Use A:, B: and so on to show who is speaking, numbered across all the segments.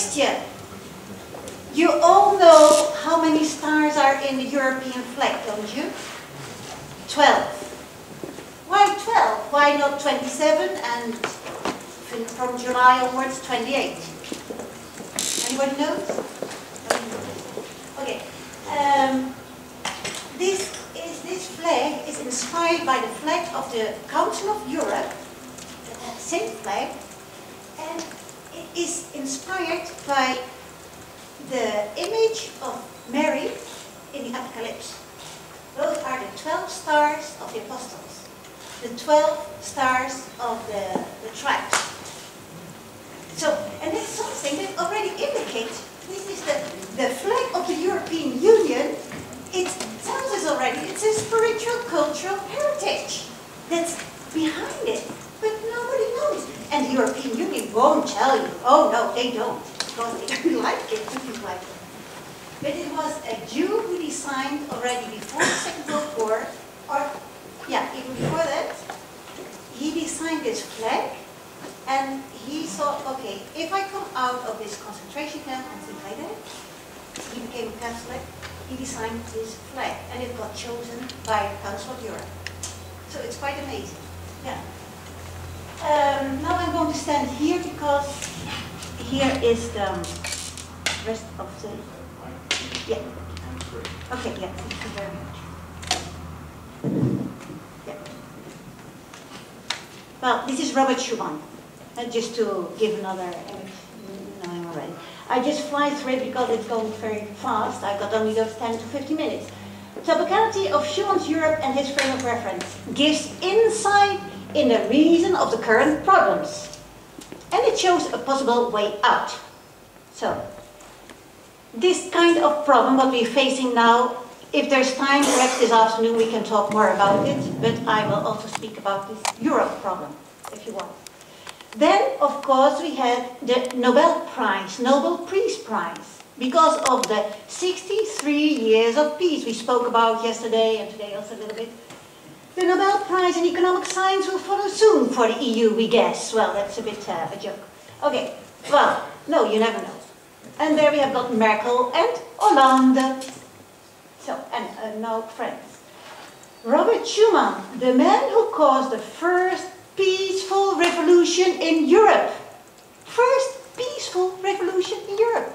A: question. You all know how many stars are in the European flag, don't you? 12. Why 12? Why not 27 and from July onwards 28? Anybody knows? Okay. This flag is inspired by the flag of the Council of Europe, the same flag, and it is inspired by the image of Mary in the Apocalypse. Those are the 12 stars of the apostles, the 12 stars of the tribes. So, and that's something that already indicates this is the flag of the European Union. It tells us already it's a spiritual, cultural heritage that's behind it, but nobody knows. And the European Union won't tell you. Oh no, they don't, because they don't like it. But it was a Jew who designed already before the Second World War, or yeah, even before that, he designed this flag, and he thought, okay, if I come out of this concentration camp and things like that, he became a Catholic. He designed this flag, and it got chosen by the Council of Europe. So it's quite amazing. Yeah. Now I'm going to stand here because here is the rest of the. Yeah. Okay. Yeah. Thank you very much. Yeah. Well, this is Robert Schuman. Just to give another image. No, I'm already. I just fly through it because it's going very fast. I've got only those 10 to 50 minutes. Topicality of Schuman's Europe and his frame of reference gives insight in the reason of the current problems. And it shows a possible way out. So, this kind of problem, what we're facing now, if there's time, perhaps this afternoon we can talk more about it, but I will also speak about this Europe problem, if you want. Then, of course, we had the Nobel Peace Prize, because of the 63 years of peace we spoke about yesterday and today also a little bit. The Nobel Prize in Economic Science will follow soon for the EU, we guess. Well, that's a bit a joke. Okay, well, no, you never know. And there we have got Merkel and Hollande. So, and now friends. Robert Schuman, the man who caused the first peaceful revolution in Europe. First peaceful revolution in Europe.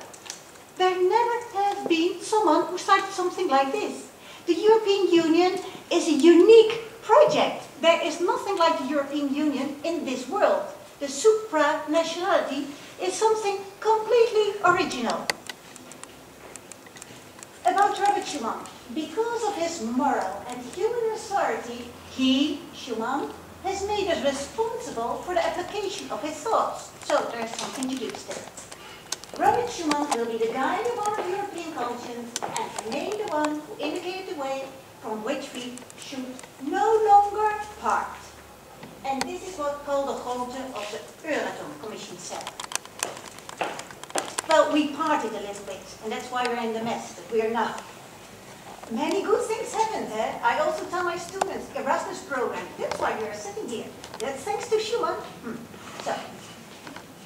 A: There never has been someone who started something like this. The European Union is a unique project. There is nothing like the European Union in this world. The supranationality is something completely original. About Robert Schuman, because of his moral and human authority, he, Schuman, has made us responsible for the application of his thoughts. So there's something to do still. Robert Schuman will be the guide of our European conscience and remain the one who indicated the way from which we should no longer part. And this is what Paul de Grote of the Euratom Commission said. Well, we parted a little bit, and that's why we're in the mess that we are now. Many good things happened there. I also tell my students, Erasmus program, that's why we are sitting here. That's thanks to Schuman. So,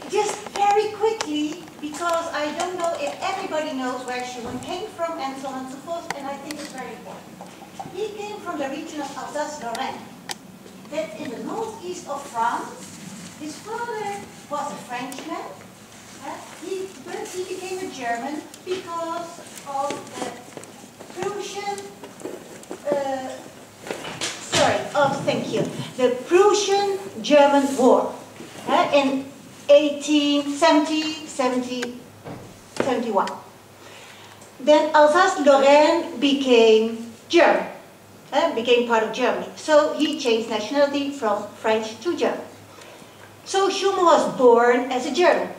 A: just very quickly, because I don't know if everybody knows where Schuman came from and so on and so forth, and I think it's very important. He came from the region of Alsace-Lorraine. That's in the northeast of France. His father was a Frenchman, but he became a German because of the the Prussian-German War in 1870-71. Then Alsace-Lorraine became German, became part of Germany. So he changed nationality from French to German. So Schuman was born as a German.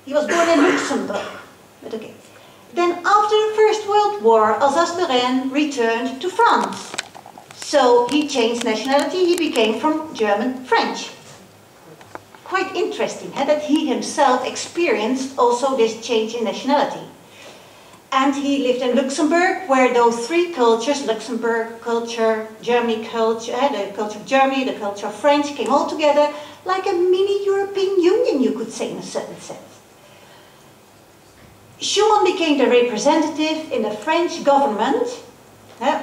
A: He was born in Luxembourg, but okay. Then after the First World War, Alsace-Lorraine returned to France. So he changed nationality, he became from German French. Quite interesting, that he himself experienced also this change in nationality. And he lived in Luxembourg, where those three cultures, Luxembourg culture, Germany culture, the culture of Germany, the culture of French, came all together like a mini European Union, you could say, in a certain sense. Schuman became the representative in the French government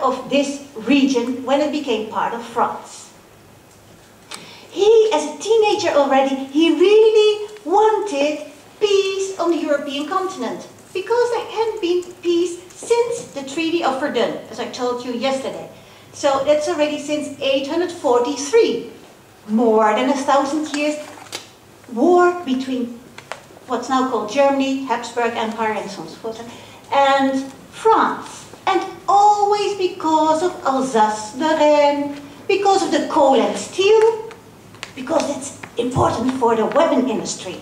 A: of this region when it became part of France. He, as a teenager already, he really wanted peace on the European continent because there hadn't been peace since the Treaty of Verdun, as I told you yesterday. So that's already since 843, more than 1,000 years, war between what's now called Germany, Habsburg Empire, and so on and so forth, and France. And always because of Alsace-Lorraine, because of the coal and steel, because it's important for the weapon industry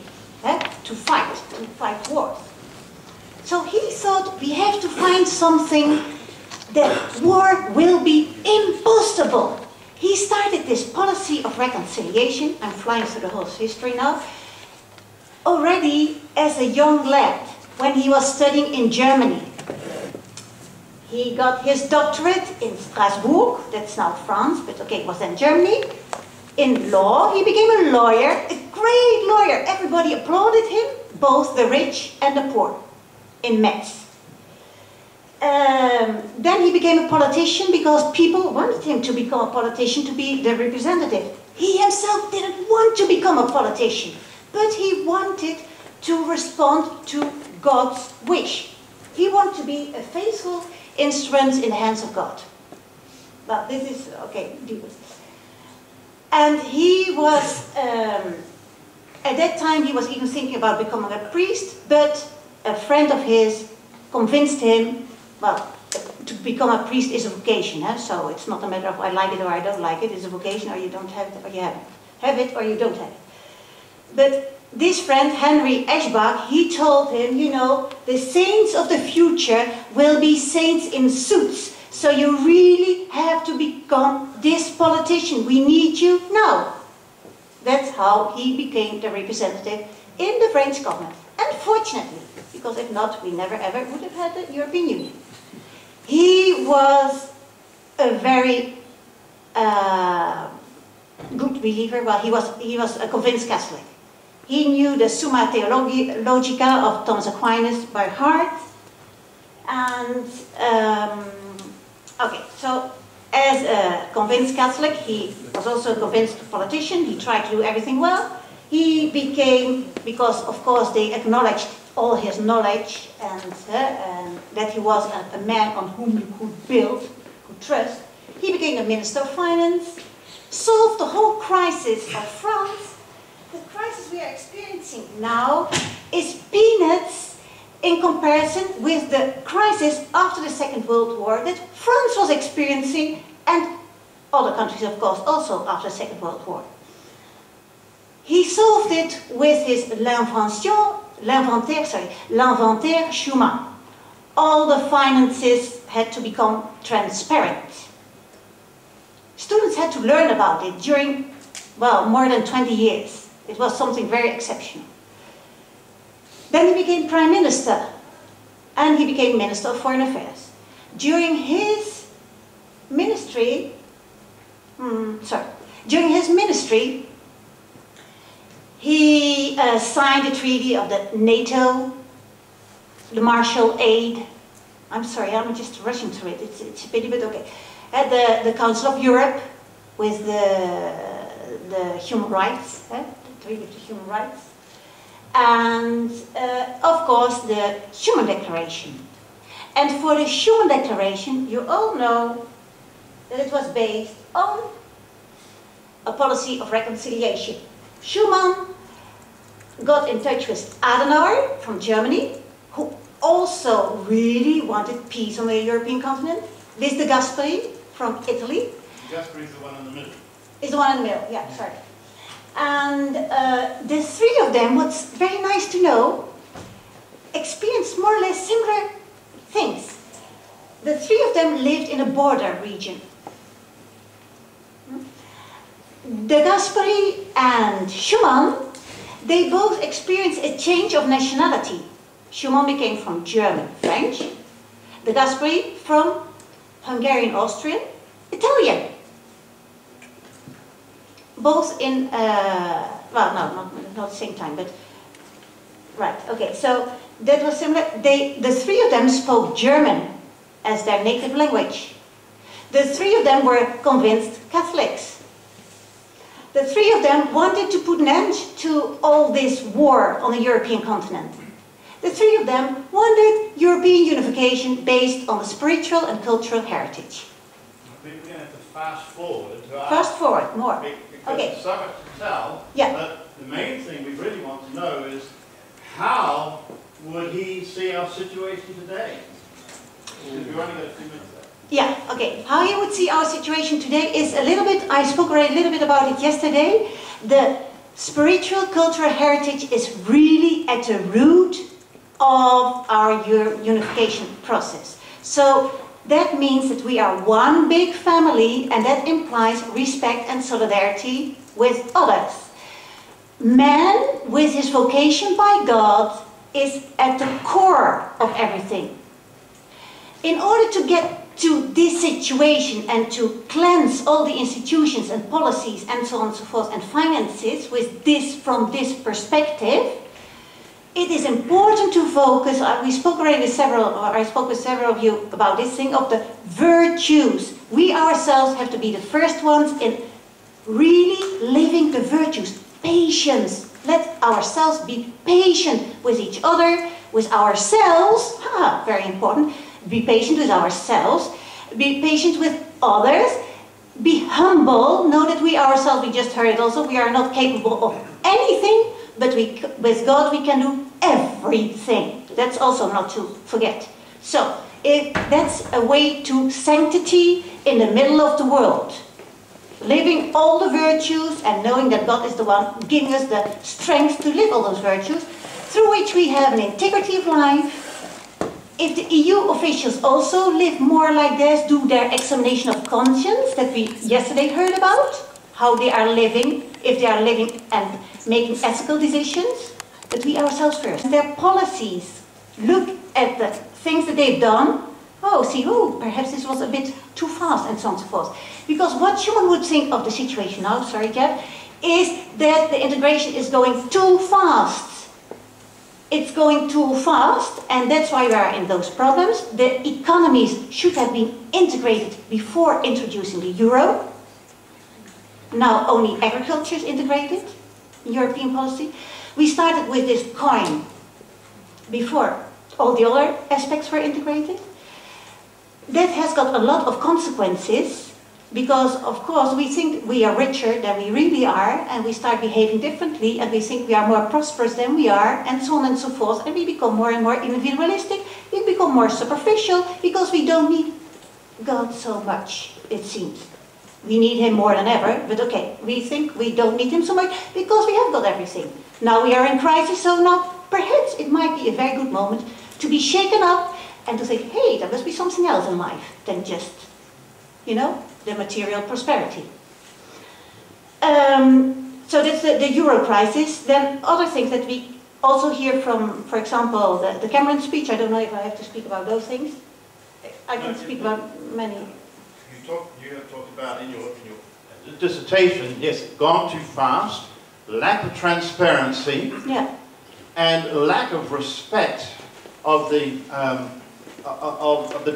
A: to fight wars. So he thought we have to find something that war will be impossible. He started this policy of reconciliation. I'm flying through the whole history now. Already as a young lad, when he was studying in Germany. He got his doctorate in Strasbourg, that's now France, but okay, it was then Germany. In law, he became a lawyer, a great lawyer. Everybody applauded him, both the rich and the poor, in Metz. Then he became a politician because people wanted him to become a politician, to be the representative. He himself didn't want to become a politician, but he wanted to respond to God's wish. He wanted to be a faithful instrument in the hands of God. Well, this is, okay, deal with this. And he was, at that time he was even thinking about becoming a priest, but a friend of his convinced him, well, to become a priest is a vocation, so it's not a matter of I like it or I don't like it, it's a vocation, or you don't have it or you have it. Have it or you don't have it. But this friend, Henry Eschbach, he told him, you know, the saints of the future will be saints in suits. So you really have to become this politician. We need you now. That's how he became the representative in the French government. Unfortunately, because if not, we never ever would have had the European Union. He was a very good believer. Well, he was a convinced Catholic. He knew the Summa Theologica of Thomas Aquinas by heart. And, okay, so as a convinced Catholic, he was also a convinced politician. He tried to do everything well. He became, because of course they acknowledged all his knowledge and that he was a man on whom you could build, could trust. He became a Minister of Finance, solved the whole crisis of France. The crisis we are experiencing now is peanuts in comparison with the crisis after the Second World War that France was experiencing, and other countries, of course, also after the Second World War. He solved it with his l'inventaire Schuman. All the finances had to become transparent. Students had to learn about it during, well, more than 20 years. It was something very exceptional. Then he became Prime Minister, and he became Minister of Foreign Affairs. During his ministry, he signed the treaty of the NATO, the Marshall Aid. I'm sorry, I'm just rushing through it. It's a pity, but okay. At the Council of Europe with the human rights, the Treaty of the Human Rights. And of course the Schuman Declaration. And for the Schuman Declaration, you all know that it was based on a policy of reconciliation. Schuman got in touch with Adenauer from Germany, who also really wanted peace on the European continent. This de Gasperi from Italy.
B: Gasperi is the one in the middle.
A: Is the one in the middle, yeah, sorry. And the three of them, what's very nice to know, experienced more or less similar things. The three of them lived in a border region. De Gasperi and Schuman, they both experienced a change of nationality. Schuman became from German, French. De Gasperi from Hungarian, Austrian, Italian. Both in, well, no, not at the same time, but Right, okay, so that was similar. The three of them spoke German as their native language. The three of them were convinced Catholics. The three of them wanted to put an end to all this war on the European continent. The three of them wanted European unification based on the spiritual and cultural heritage.
B: We're going to have to fast forward to our...
A: Fast forward, more.
B: Because
A: Okay.
B: there's so much to tell,
A: Yeah.
B: but the main thing we really want to know is how would he see our situation today? Because we've only got a few minutes left.
A: Yeah, okay. How you would see our situation today is a little bit, I spoke already a little bit about it yesterday. The spiritual cultural heritage is really at the root of our unification process. So that means that we are one big family, and that implies respect and solidarity with others. Man, with his vocation by God, is at the core of everything. In order to get to this situation and to cleanse all the institutions and policies and so on and so forth and finances with this, from this perspective, it is important to focus, I spoke with several of you about this thing of the virtues. We ourselves have to be the first ones in really living the virtues. Patience. Let ourselves be patient with each other, with ourselves. Very important. Be patient with ourselves. Be patient with others. Be humble. Know that we ourselves, we just heard it also, we are not capable of anything, but with God we can do everything. That's also not to forget. So, that's a way to sanctity in the middle of the world. Living all the virtues and knowing that God is the one giving us the strength to live all those virtues, through which we have an integrity of life. If the EU officials also live more like this, do their examination of conscience that we yesterday heard about, how they are living, if they are living and making ethical decisions, that we ourselves first. Their policies, look at the things that they've done. Perhaps this was a bit too fast and so on and so forth. Because what Schuman would think of the situation now, sorry Jeff, is that the integration is going too fast. It's going too fast, and that's why we are in those problems. The economies should have been integrated before introducing the euro. Now only agriculture is integrated in European policy. We started with this coin before all the other aspects were integrated. That has got a lot of consequences because, of course, we think we are richer than we really are, and we start behaving differently, and we think we are more prosperous than we are, and so on and so forth, and we become more and more individualistic, we become more superficial, because we don't need God so much, it seems. We need Him more than ever, but okay, we think we don't need Him so much, because we have got everything. Now we are in crisis, so now perhaps it might be a very good moment to be shaken up, and to think, hey, there must be something else in life than just, the material prosperity. So that's the euro crisis. Then other things that we also hear from, for example, the Cameron speech. I don't know if I have to speak about those things. I can speak about many.
B: You have talked about in your dissertation, yes, gone too fast, lack of transparency, and lack of respect of the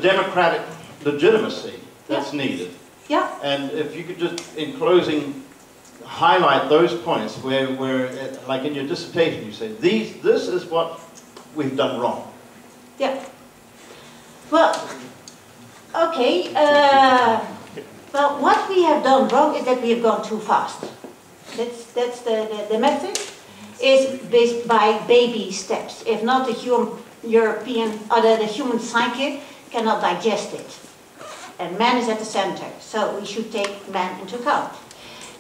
B: democratic legitimacy that's needed.
A: Yeah.
B: And if you could just, in closing, highlight those points where like in your dissertation, you say, this is what we've done wrong.
A: Yeah. Well, okay. Well, what we have done wrong is that we have gone too fast. That's the method is based by baby steps. If not, the human psyche cannot digest it. And man is at the center, so we should take man into account.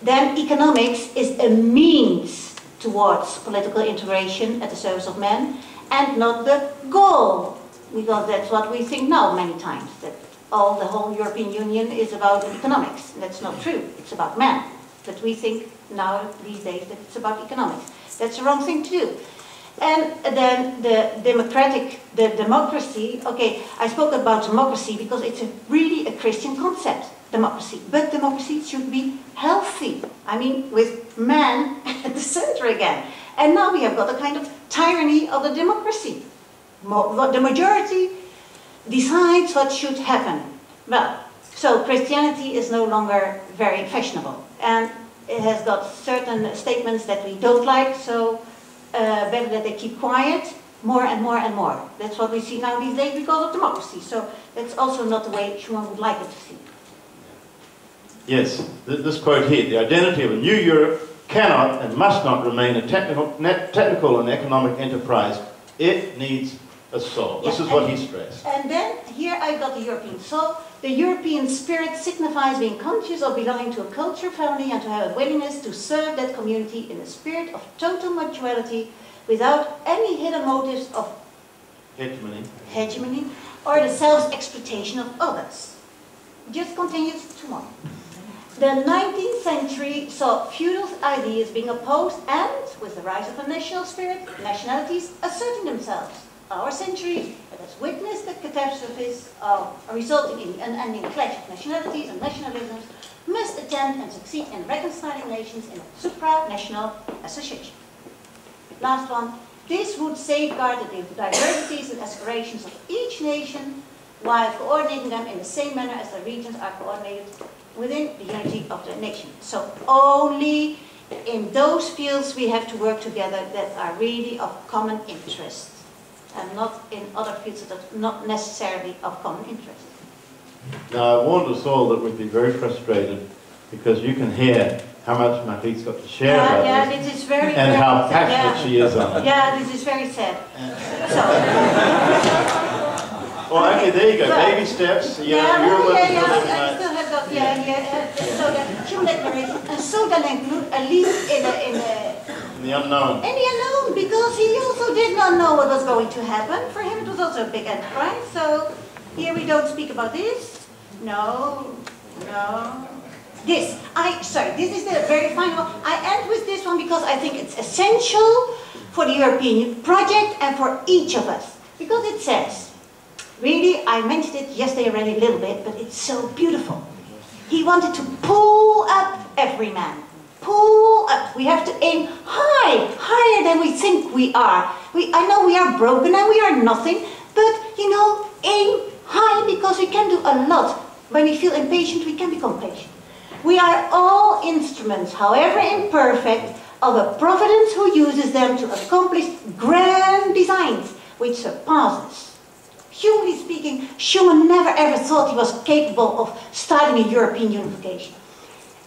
A: Then economics is a means towards political integration at the service of man, and not the goal, because that's what we think now many times, that the whole European Union is about economics. That's not true, it's about man. But we think now, these days, that it's about economics. That's the wrong thing to do. And then the democracy, okay, I spoke about democracy because it's really a Christian concept, democracy. But democracy should be healthy. I mean, with man at the center again. And now we have got a kind of tyranny of the democracy. The majority decides what should happen. Well, so Christianity is no longer very fashionable, and it has got certain statements that we don't like, so better that they keep quiet, more and more and more. That's what we see now these days because of democracy, so that's also not the way Schuman would like it to see.
B: Yes, this quote here, the identity of a new Europe cannot and must not remain a technical and economic enterprise. It needs a soul. This is what he stressed.
A: And then, here I got the European soul. The European spirit signifies being conscious of belonging to a culture family and to have a willingness to serve that community in a spirit of total mutuality without any hidden motives of hegemony or the self-exploitation of others. Just continues tomorrow. The 19th century saw feudal ideas being opposed and, with the rise of the national spirit, nationalities asserting themselves. Our century that has witnessed the catastrophes resulting in the unending clash of nationalities and nationalisms must attempt and succeed in reconciling nations in a supranational association. Last one. This would safeguard the diversities and aspirations of each nation while coordinating them in the same manner as the regions are coordinated within the unity of the nation. So only in those fields we have to work together that are really of common interest, and not in other fields that are not necessarily of common interest.
B: Now I warned us all that we'd be very frustrated because you can hear how much Margriet's got to share about
A: this is very,
B: and
A: very
B: how passionate she is on it.
A: Yeah, this is very sad.
B: Well, okay, there you go. Baby steps.
A: I still have got, so the Human Declaration, and so then include a leap in
B: the unknown.
A: In the unknown, because he also did not know what was going to happen. For him, it was also a big enterprise. So here we don't speak about this. No. This is the very final one. I end with this one because I think it's essential for the European project and for each of us. Because it says, really, I mentioned it yesterday already a little bit, but it's so beautiful. He wanted to pull up every man. Pull up. We have to aim high, higher than we think we are. I know we are broken and we are nothing, but, aim high because we can do a lot. When we feel impatient, we can become patient. We are all instruments, however imperfect, of a providence who uses them to accomplish grand designs which surpass us. Humanly speaking, Schuman never ever thought he was capable of starting a European unification.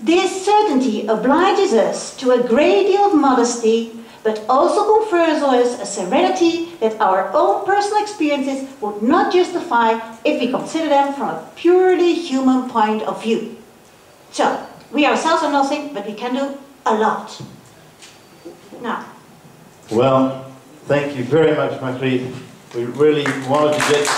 A: This certainty obliges us to a great deal of modesty, but also confers on us a serenity that our own personal experiences would not justify if we consider them from a purely human point of view. So, we ourselves are nothing, but we can do a lot. Now.
B: Well, thank you very much, Margriet. We really wanted to get